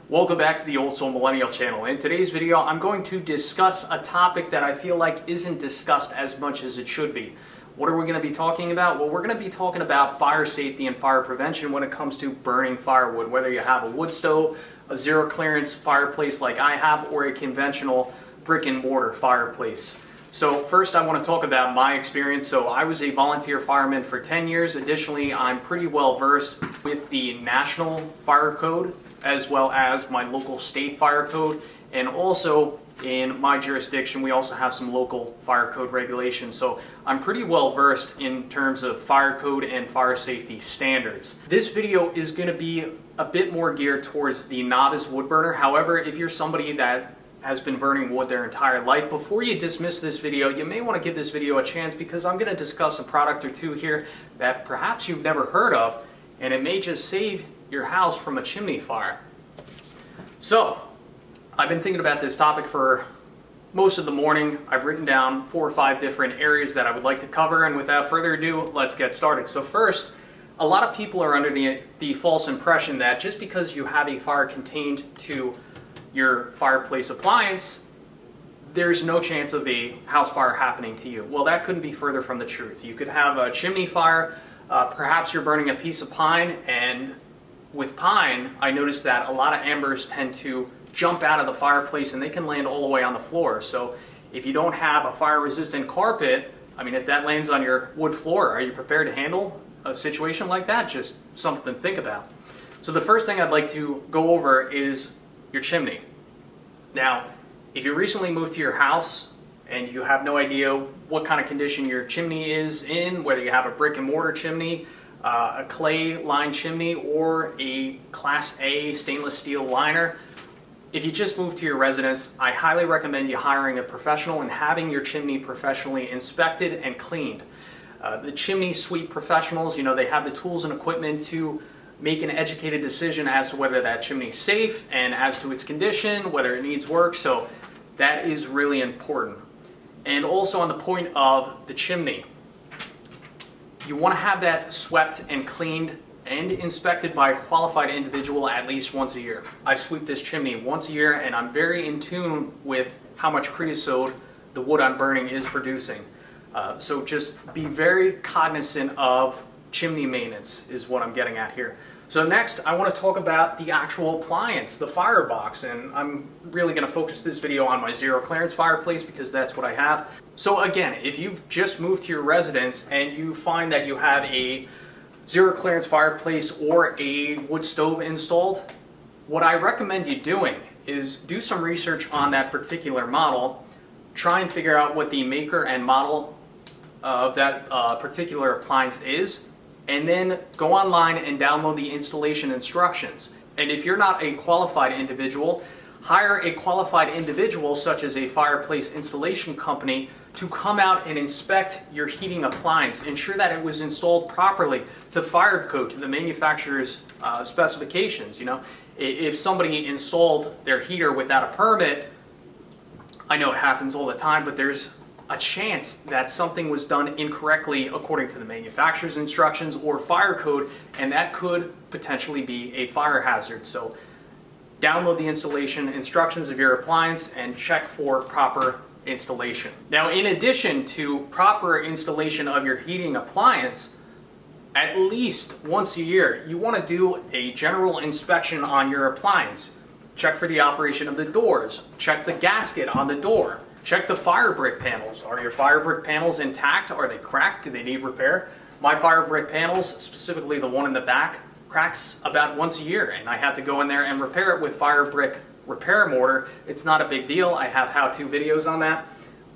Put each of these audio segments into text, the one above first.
Welcome back to the Old Soul Millennial channel. In today's video, I'm going to discuss a topic that I feel like isn't discussed as much as it should be. What are we going to be talking about? Well, we're going to be talking about fire safety and fire prevention when it comes to burning firewood, whether you have a wood stove, a zero clearance fireplace like I have, or a conventional brick and mortar fireplace. So first I want to talk about my experience. So I was a volunteer fireman for 10 years. Additionally, I'm pretty well versed with the national fire code as well as my local state fire code, and also in my jurisdiction we also have some local fire code regulations. So I'm pretty well versed in terms of fire code and fire safety standards. This video is going to be a bit more geared towards the novice wood burner. However, if you're somebody that has been burning wood their entire life, before you dismiss this video, you may want to give this video a chance, because I'm going to discuss a product or two here that perhaps you've never heard of, and it may just save your house from a chimney fire. So, I've been thinking about this topic for most of the morning. I've written down 4 or 5 different areas that I would like to cover, and without further ado, let's get started. So first, a lot of people are under the false impression that just because you have a fire contained to your fireplace appliance, there's no chance of a house fire happening to you. Well, that couldn't be further from the truth. You could have a chimney fire, perhaps you're burning a piece of pine, and with pine, I noticed that a lot of embers tend to jump out of the fireplace and they can land all the way on the floor. So if you don't have a fire-resistant carpet, I mean, if that lands on your wood floor, are you prepared to handle a situation like that? Just something to think about. So the first thing I'd like to go over is your chimney. Now, if you recently moved to your house and you have no idea what kind of condition your chimney is in, whether you have a brick and mortar chimney, a clay lined chimney, or a Class A stainless steel liner, if you just moved to your residence, I highly recommend you hiring a professional and having your chimney professionally inspected and cleaned. The chimney sweep professionals, they have the tools and equipment to make an educated decision as to whether that chimney is safe and as to its condition, whether it needs work. So that is really important. And also on the point of the chimney, you want to have that swept and cleaned and inspected by a qualified individual at least once a year. I sweep this chimney once a year, and I'm very in tune with how much creosote the wood I'm burning is producing. So just be very cognizant of chimney maintenance is what I'm getting at here. So next, I want to talk about the actual appliance, the firebox, and I'm really going to focus this video on my zero clearance fireplace because that's what I have. So again, if you've just moved to your residence and you find that you have a zero clearance fireplace or a wood stove installed, what I recommend you doing is do some research on that particular model, try and figure out what the maker and model of that particular appliance is, and then go online and download the installation instructions. And if you're not a qualified individual, hire a qualified individual such as a fireplace installation company to come out and inspect your heating appliance. Ensure that it was installed properly to fire code, to the manufacturer's specifications. If somebody installed their heater without a permit, I know it happens all the time, but there's a chance that something was done incorrectly according to the manufacturer's instructions or fire code, and that could potentially be a fire hazard. So download the installation instructions of your appliance and check for proper installation. Now, in addition to proper installation of your heating appliance, at least once a year, you want to do a general inspection on your appliance. Check for the operation of the doors. Check the gasket on the door. Check the fire brick panels. Are your fire brick panels intact? Are they cracked? Do they need repair? My fire brick panels, specifically the one in the back, cracks about once a year, and I have to go in there and repair it with fire brick repair mortar. It's not a big deal. I have how-to videos on that,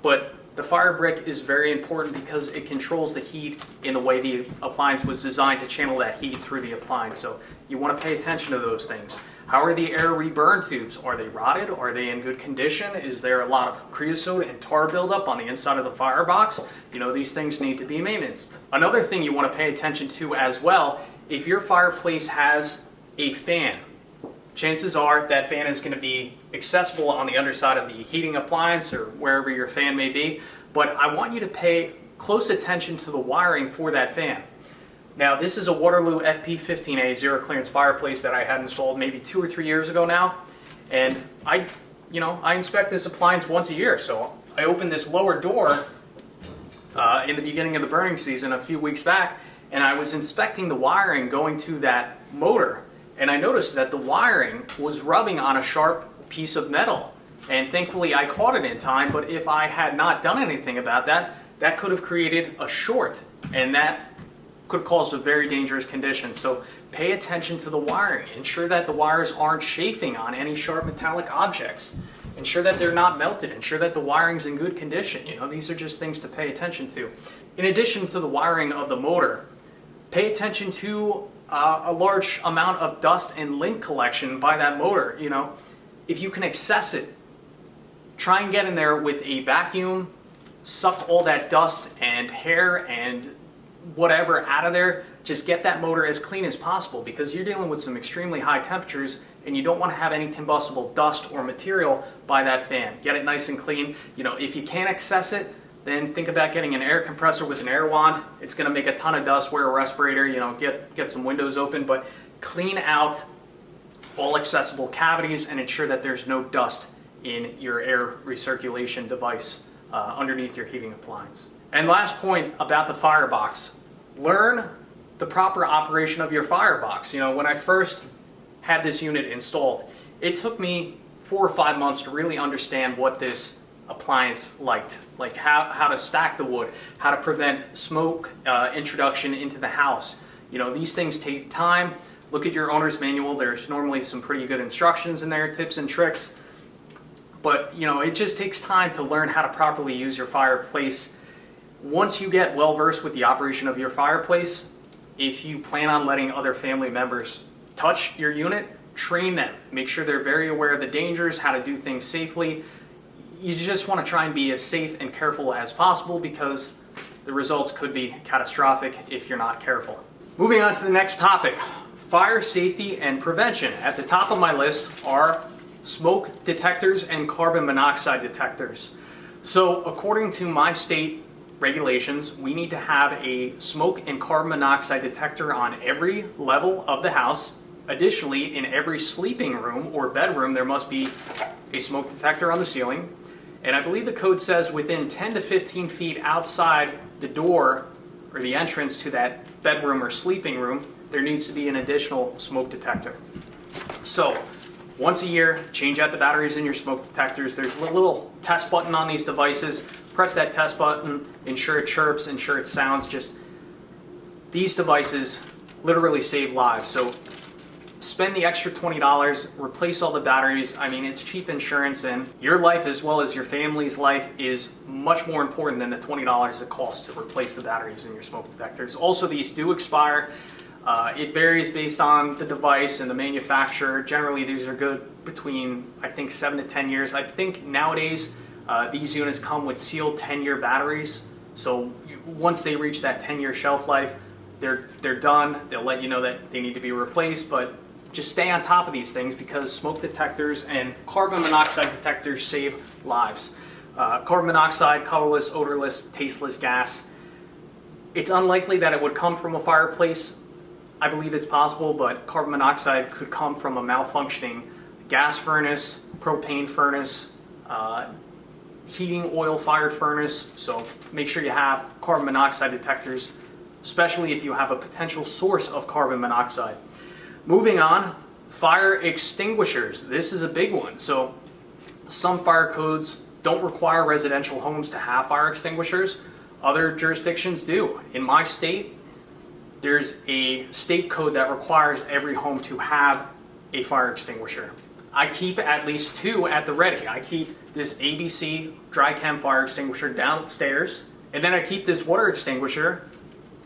but the fire brick is very important because it controls the heat in the way the appliance was designed to channel that heat through the appliance. So you want to pay attention to those things. How are the air reburn tubes? Are they rotted? Are they in good condition? Is there a lot of creosote and tar buildup on the inside of the firebox? These things need to be maintained. Another thing you want to pay attention to as well, if your fireplace has a fan, chances are that fan is going to be accessible on the underside of the heating appliance or wherever your fan may be, but I want you to pay close attention to the wiring for that fan. Now, this is a Waterloo FP15A zero clearance fireplace that I had installed maybe 2 or 3 years ago now. And I inspect this appliance once a year. So I opened this lower door in the beginning of the burning season a few weeks back, and I was inspecting the wiring going to that motor. And I noticed that the wiring was rubbing on a sharp piece of metal. And thankfully I caught it in time, but if I had not done anything about that, that could have created a short, and that could have caused a very dangerous condition. So pay attention to the wiring. Ensure that the wires aren't chafing on any sharp metallic objects. Ensure that they're not melted. Ensure that the wiring's in good condition. These are just things to pay attention to. In addition to the wiring of the motor, pay attention to a large amount of dust and lint collection by that motor. If you can access it, try and get in there with a vacuum, suck all that dust and hair and whatever out of there. Just get that motor as clean as possible, because you're dealing with some extremely high temperatures and you don't want to have any combustible dust or material by that fan. Get it nice and clean. If you can't access it, then think about getting an air compressor with an air wand. It's going to make a ton of dust. Wear a respirator, get some windows open, but clean out all accessible cavities and ensure that there's no dust in your air recirculation device underneath your heating appliance. And last point about the firebox, learn the proper operation of your firebox. When I first had this unit installed, it took me 4 or 5 months to really understand what this appliance liked, like how to stack the wood, how to prevent smoke introduction into the house. These things take time. Look at your owner's manual. There's normally some pretty good instructions in there, tips and tricks. But, it just takes time to learn how to properly use your fireplace. Once you get well versed with the operation of your fireplace, if you plan on letting other family members touch your unit, train them. Make sure they're very aware of the dangers, how to do things safely. You just want to try and be as safe and careful as possible, because the results could be catastrophic if you're not careful. Moving on to the next topic, fire safety and prevention. At the top of my list are smoke detectors and carbon monoxide detectors. So according to my state regulations, we need to have a smoke and carbon monoxide detector on every level of the house. Additionally, in every sleeping room or bedroom, there must be a smoke detector on the ceiling. And I believe the code says within 10 to 15 feet outside the door or the entrance to that bedroom or sleeping room, there needs to be an additional smoke detector. So once a year, change out the batteries in your smoke detectors. There's a little test button on these devices. Press that test button, ensure it chirps, ensure it sounds. These devices literally save lives. So spend the extra $20, replace all the batteries. It's cheap insurance, and your life as well as your family's life is much more important than the $20 it costs to replace the batteries in your smoke detectors. Also, these do expire. It varies based on the device and the manufacturer. Generally, these are good between, I think, 7 to 10 years. I think nowadays these units come with sealed 10-year batteries. So once they reach that 10-year shelf life, they're done. They'll let you know that they need to be replaced, but just stay on top of these things, because smoke detectors and carbon monoxide detectors save lives. Carbon monoxide, colorless, odorless, tasteless gas. It's unlikely that it would come from a fireplace. I believe it's possible, but carbon monoxide could come from a malfunctioning gas furnace, propane furnace, heating oil-fired furnace. So make sure you have carbon monoxide detectors, especially if you have a potential source of carbon monoxide. Moving on, fire extinguishers. This is a big one. So some fire codes don't require residential homes to have fire extinguishers. Other jurisdictions do. In my state, there's a state code that requires every home to have a fire extinguisher. I keep at least 2 at the ready. I keep this ABC dry chem fire extinguisher downstairs, and then I keep this water extinguisher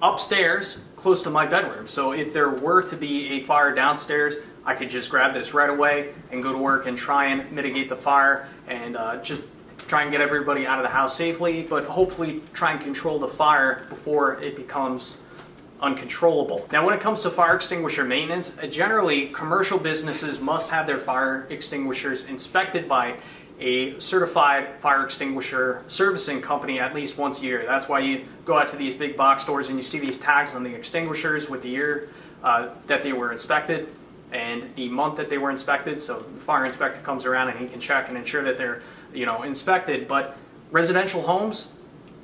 upstairs close to my bedroom. So if there were to be a fire downstairs, I could just grab this right away and go to work and try and mitigate the fire and just try and get everybody out of the house safely, but hopefully try and control the fire before it becomes uncontrollable. Now, when it comes to fire extinguisher maintenance, generally commercial businesses must have their fire extinguishers inspected by a certified fire extinguisher servicing company at least once a year. That's why you go out to these big box stores and you see these tags on the extinguishers with the year that they were inspected and the month that they were inspected. So the fire inspector comes around and he can check and ensure that they're inspected. But residential homes,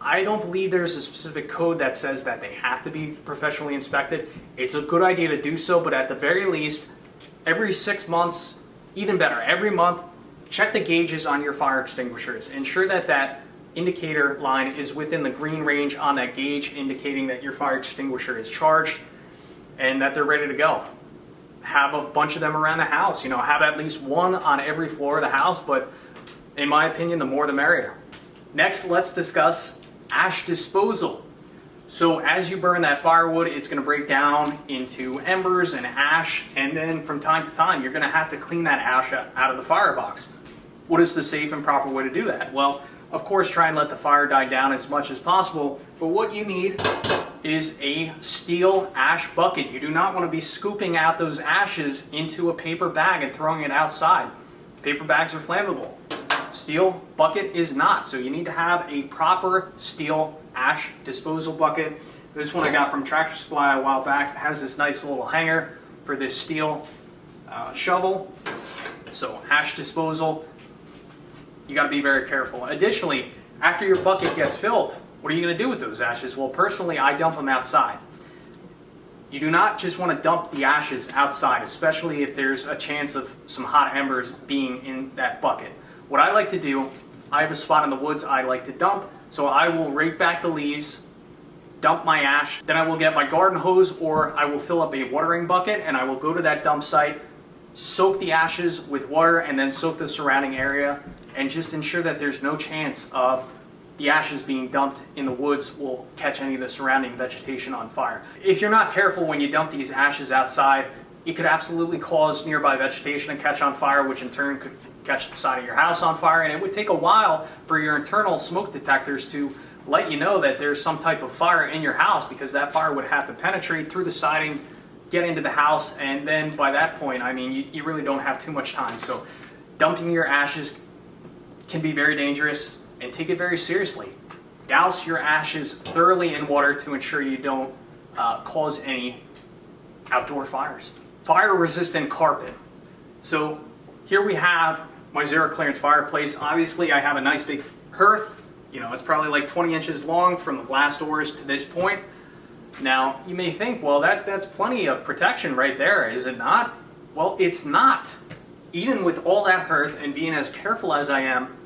I don't believe there's a specific code that says that they have to be professionally inspected. It's a good idea to do so, but at the very least, every 6 months, even better, every month, check the gauges on your fire extinguishers. Ensure that that indicator line is within the green range on that gauge, indicating that your fire extinguisher is charged and that they're ready to go. Have a bunch of them around the house. Have at least one on every floor of the house, but in my opinion, the more the merrier. Next, let's discuss ash disposal. So as you burn that firewood, it's going to break down into embers and ash, and then from time to time, you're going to have to clean that ash out of the firebox. What is the safe and proper way to do that? Well, of course, try and let the fire die down as much as possible, but what you need is a steel ash bucket. You do not want to be scooping out those ashes into a paper bag and throwing it outside. Paper bags are flammable. Steel bucket is not, so you need to have a proper steel ash disposal bucket. This one I got from Tractor Supply a while back. It has this nice little hanger for this steel shovel. So ash disposal, you got to be very careful. Additionally, after your bucket gets filled, what are you going to do with those ashes? Well, personally, I dump them outside. You do not just want to dump the ashes outside, especially if there's a chance of some hot embers being in that bucket. What I like to do, I have a spot in the woods I like to dump, so I will rake back the leaves, dump my ash, then I will get my garden hose or I will fill up a watering bucket and I will go to that dump site, soak the ashes with water and then soak the surrounding area and just ensure that there's no chance of the ashes being dumped in the woods will catch any of the surrounding vegetation on fire. If you're not careful when you dump these ashes outside, it could absolutely cause nearby vegetation to catch on fire, which in turn could catch the side of your house on fire, and it would take a while for your internal smoke detectors to let you know that there's some type of fire in your house, because that fire would have to penetrate through the siding, get into the house, and then by that point, I mean, you really don't have too much time. So dumping your ashes can be very dangerous, and take it very seriously. Douse your ashes thoroughly in water to ensure you don't cause any outdoor fires. Fire-resistant carpet. So here we have my zero clearance fireplace. Obviously, I have a nice big hearth. It's probably like 20 inches long from the blast doors to this point. Now, you may think, well, that's plenty of protection right there, is it not? Well, it's not. Even with all that hearth and being as careful as I am,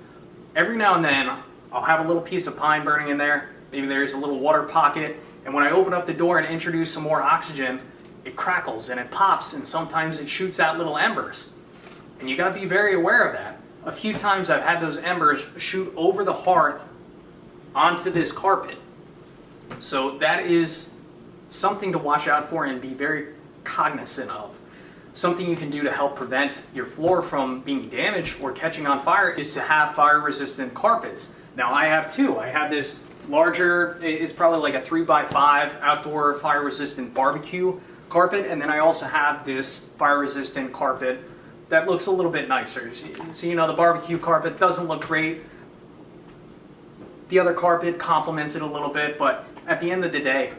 every now and then I'll have a little piece of pine burning in there. Maybe there's a little water pocket, and when I open up the door and introduce some more oxygen, it crackles and it pops, and sometimes it shoots out little embers. And you got to be very aware of that. A few times I've had those embers shoot over the hearth onto this carpet. So that is something to watch out for and be very cognizant of. Something you can do to help prevent your floor from being damaged or catching on fire is to have fire-resistant carpets. Now I have two. I have this larger, it's probably like a 3x5 outdoor fire-resistant barbecue carpet, and then I also have this fire-resistant carpet that looks a little bit nicer. So the barbecue carpet doesn't look great. The other carpet complements it a little bit, but at the end of the day,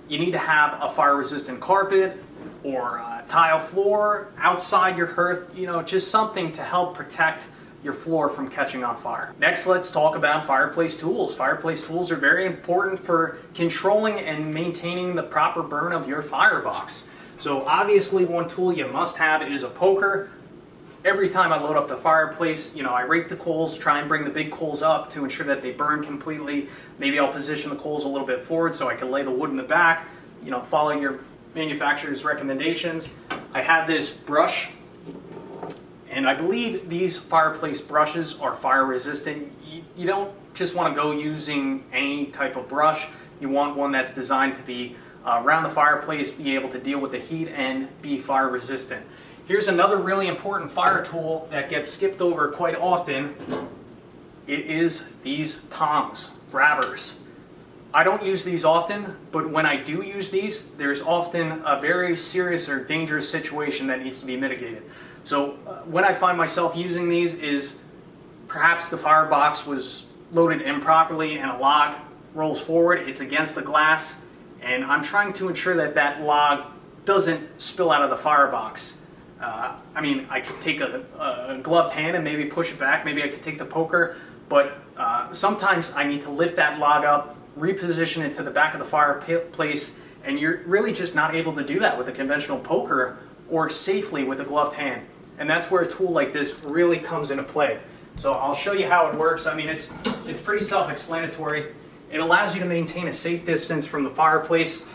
you need to have a fire-resistant carpet or a tile floor outside your hearth, just something to help protect your floor from catching on fire. Next, let's talk about fireplace tools. Fireplace tools are very important for controlling and maintaining the proper burn of your firebox. So obviously one tool you must have is a poker. Every time I load up the fireplace, I rake the coals, try and bring the big coals up to ensure that they burn completely. Maybe I'll position the coals a little bit forward so I can lay the wood in the back, follow your manufacturer's recommendations. I have this brush, and I believe these fireplace brushes are fire resistant. You don't just want to go using any type of brush. You want one that's designed to be around the fireplace, be able to deal with the heat, and be fire resistant. Here's another really important fire tool that gets skipped over quite often. It is these tongs, grabbers. I don't use these often, but when I do use these, there's often a very serious or dangerous situation that needs to be mitigated. So when I find myself using these is perhaps the firebox was loaded improperly and a log rolls forward, it's against the glass, and I'm trying to ensure that that log doesn't spill out of the firebox. I mean, I could take a gloved hand and maybe push it back. Maybe I could take the poker, but sometimes I need to lift that log up, reposition it to the back of the fireplace, and you're really just not able to do that with a conventional poker or safely with a gloved hand. And that's where a tool like this really comes into play. So I'll show you how it works. I mean, it's pretty self-explanatory. It allows you to maintain a safe distance from the fireplace,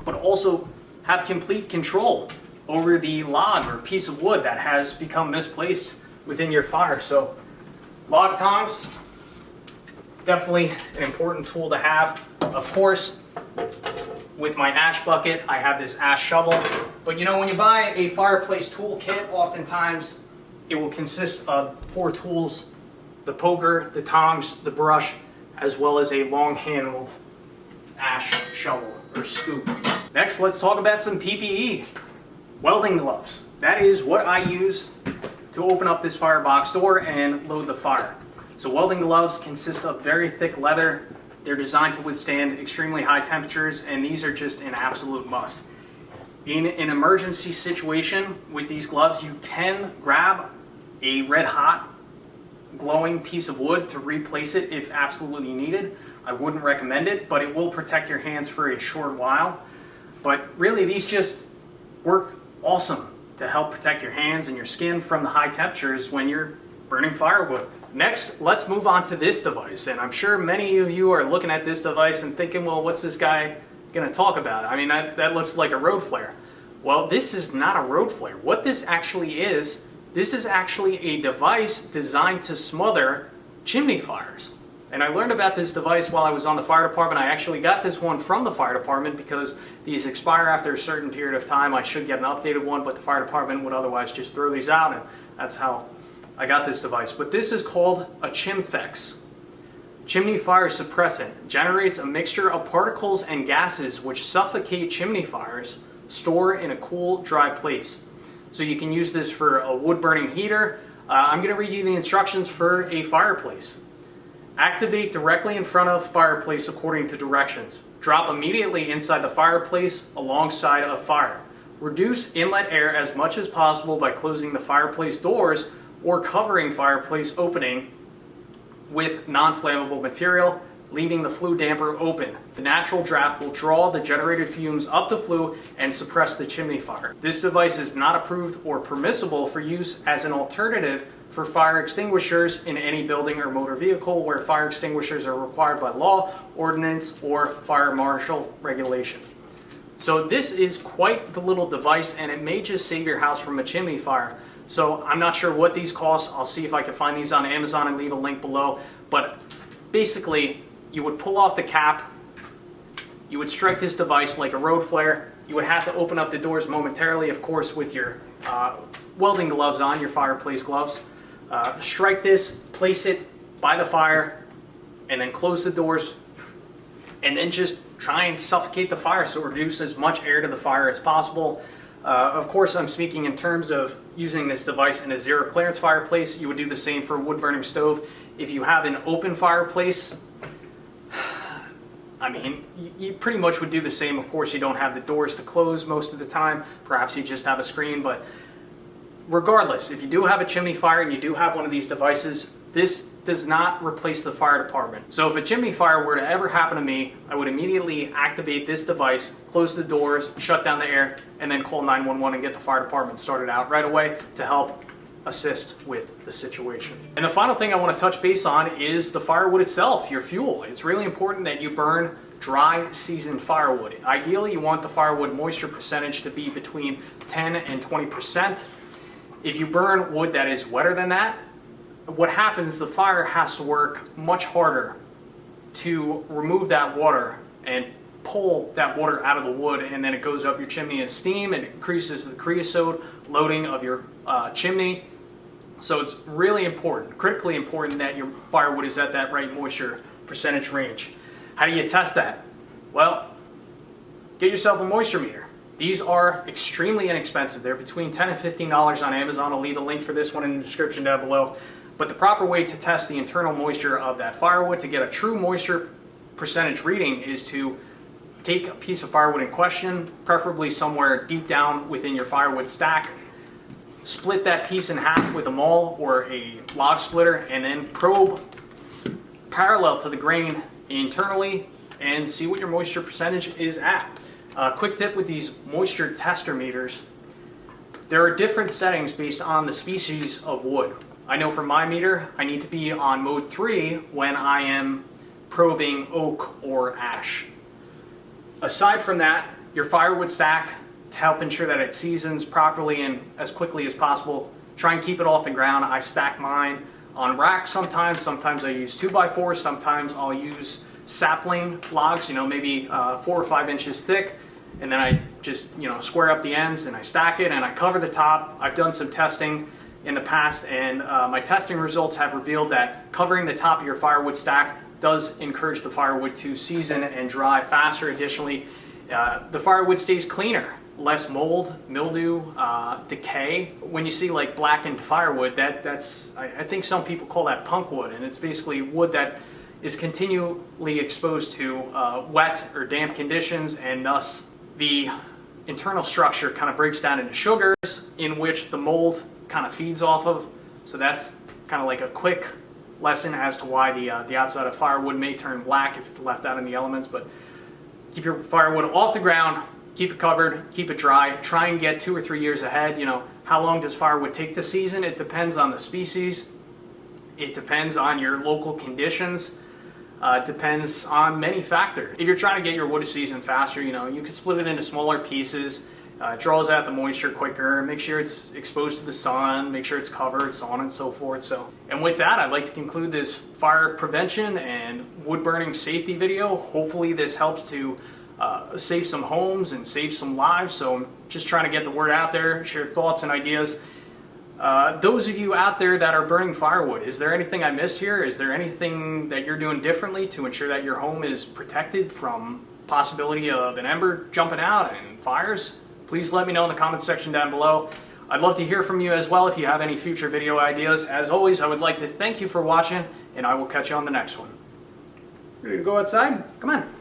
but also have complete control over the log or piece of wood that has become misplaced within your fire. So log tongs, definitely an important tool to have. Of course, with my ash bucket, I have this ash shovel. But you know, when you buy a fireplace tool kit, oftentimes it will consist of 4 tools: the poker, the tongs, the brush, as well as a long-handled ash shovel or scoop. Next, let's talk about some PPE. Welding gloves. That is what I use to open up this firebox door and load the fire. So welding gloves consist of very thick leather. They're designed to withstand extremely high temperatures, and these are just an absolute must. In an emergency situation with these gloves, you can grab a red hot glowing piece of wood to replace it if absolutely needed. I wouldn't recommend it, but it will protect your hands for a short while. But really, these just work awesome to help protect your hands and your skin from the high temperatures when you're burning firewood. Next, let's move on to this device. And I'm sure many of you are looking at this device and thinking, well, what's this guy going to talk about? I mean, that looks like a road flare. Well, this is not a road flare. What this actually is, this is actually a device designed to smother chimney fires. And I learned about this device while I was on the fire department. I actually got this one from the fire department because these expire after a certain period of time. I should get an updated one, but the fire department would otherwise just throw these out, and that's how I got this device. But this is called a Chimfex. Chimney fire suppressant. Generates a mixture of particles and gases which suffocate chimney fires, store in a cool, dry place. So you can use this for a wood-burning heater. I'm going to read you the instructions for a fireplace. Activate directly in front of fireplace according to directions. Drop immediately inside the fireplace alongside of fire. Reduce inlet air as much as possible by closing the fireplace doors or covering fireplace opening with non-flammable material, leaving the flue damper open. The natural draft will draw the generated fumes up the flue and suppress the chimney fire. This device is not approved or permissible for use as an alternative for fire extinguishers in any building or motor vehicle where fire extinguishers are required by law, ordinance, or fire marshal regulation. So this is quite the little device, and it may just save your house from a chimney fire. So I'm not sure what these cost. I'll see if I can find these on Amazon and leave a link below. But basically, you would pull off the cap, you would strike this device like a road flare. You would have to open up the doors momentarily, of course, with your welding gloves on, your fireplace gloves. Strike this, place it by the fire, and then close the doors, and then just try and suffocate the fire, so reduce as much air to the fire as possible. Of course, I'm speaking in terms of using this device in a zero clearance fireplace. You would do the same for a wood burning stove. If you have an open fireplace, I mean, you pretty much would do the same. Of course, you don't have the doors to close most of the time. Perhaps you just have a screen, but regardless, if you do have a chimney fire and you do have one of these devices, this does not replace the fire department. So if a chimney fire were to ever happen to me, I would immediately activate this device, close the doors, shut down the air, and then call 911 and get the fire department started out right away to help assist with the situation. And the final thing I want to touch base on is the firewood itself, your fuel. It's really important that you burn dry seasoned firewood. Ideally, you want the firewood moisture percentage to be between 10 and 20%. If you burn wood that is wetter than that, what happens, the fire has to work much harder to remove that water and pull that water out of the wood, and then it goes up your chimney as steam and increases the creosote loading of your chimney. So it's really important, critically important, that your firewood is at that right moisture percentage range. How do you test that? Well, get yourself a moisture meter. These are extremely inexpensive. They're between $10 and $15 on Amazon. I'll leave a link for this one in the description down below. But the proper way to test the internal moisture of that firewood to get a true moisture percentage reading is to take a piece of firewood in question, preferably somewhere deep down within your firewood stack, split that piece in half with a maul or a log splitter, and then probe parallel to the grain internally and see what your moisture percentage is at. Quick tip with these moisture tester meters, there are different settings based on the species of wood. I know for my meter, I need to be on mode 3 when I am probing oak or ash. Aside from that, your firewood stack, to help ensure that it seasons properly and as quickly as possible, try and keep it off the ground. I stack mine on racks sometimes I use 2x4s, sometimes I'll use sapling logs, maybe 4 or 5 inches thick, and then I just square up the ends and I stack it and I cover the top. I've done some testing in the past, and my testing results have revealed that covering the top of your firewood stack does encourage the firewood to season and dry faster. Additionally, the firewood stays cleaner, less mold, mildew, decay. When you see like blackened firewood, that's I think some people call that punk wood, and it's basically wood that is continually exposed to wet or damp conditions, and thus the internal structure kind of breaks down into sugars in which the mold kind of feeds off of. So that's kind of like a quick lesson as to why the outside of firewood may turn black if it's left out in the elements. But keep your firewood off the ground, keep it covered, keep it dry. Try and get 2 or 3 years ahead. How long does firewood take to season? It depends on the species. It depends on your local conditions. Depends on many factors. If you're trying to get your wood to season faster, you can split it into smaller pieces. Draws out the moisture quicker, make sure it's exposed to the sun, make sure it's covered, so on and so forth. And with that, I'd like to conclude this fire prevention and wood burning safety video. Hopefully this helps to save some homes and save some lives. So I'm just trying to get the word out there, share thoughts and ideas. Those of you out there that are burning firewood, is there anything I missed here? Is there anything that you're doing differently to ensure that your home is protected from possibility of an ember jumping out and fires? Please let me know in the comments section down below. I'd love to hear from you as well if you have any future video ideas. As always, I would like to thank you for watching, and I will catch you on the next one. Ready to go outside? Come on.